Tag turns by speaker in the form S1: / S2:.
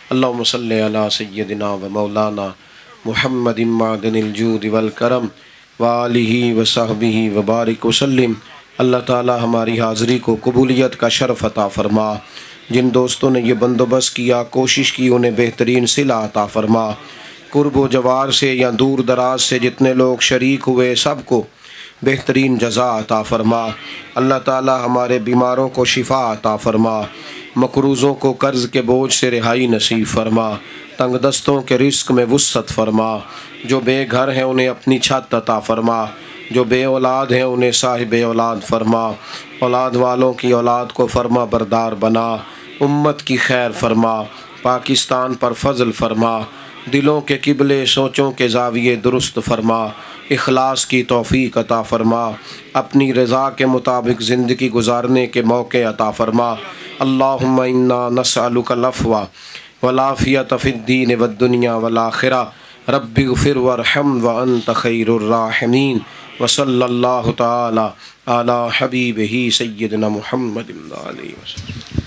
S1: اللہم صلی علی سیدنا و مولانا محمد معدن الجود والکرم وآلہ وصحبہ وبارک وسلم۔ اللہ تعالی ہماری حاضری کو قبولیت کا شرف عطا فرما۔ جن دوستوں نے یہ بندوبست کیا، کوشش کی، انہیں بہترین صلہ عطا فرما۔ قرب و جوار سے یا دور دراز سے جتنے لوگ شریک ہوئے سب کو بہترین جزا عطا فرما۔ اللہ تعالی ہمارے بیماروں کو شفا عطا فرما، مقروضوں کو قرض کے بوجھ سے رہائی نصیب فرما، تنگ دستوں کے رزق میں وسعت فرما، جو بے گھر ہیں انہیں اپنی چھت عطا فرما، جو بے اولاد ہیں انہیں صاحب اولاد فرما، اولاد والوں کی اولاد کو فرما بردار بنا، امت کی خیر فرما، پاکستان پر فضل فرما، دلوں کے قبلے سوچوں کے زاویے درست فرما، اخلاص کی توفیق عطا فرما، اپنی رضا کے مطابق زندگی گزارنے کے موقع عطا فرما۔ اللہم انا نسألک العفو والعافیۃ فی الدین والدنیا والآخرہ۔ رب اغفر وارحم وانت خیر الراحمین۔ وصلی اللہ تعالی علی حبیبہ سیدنا محمد علیہ وسلم۔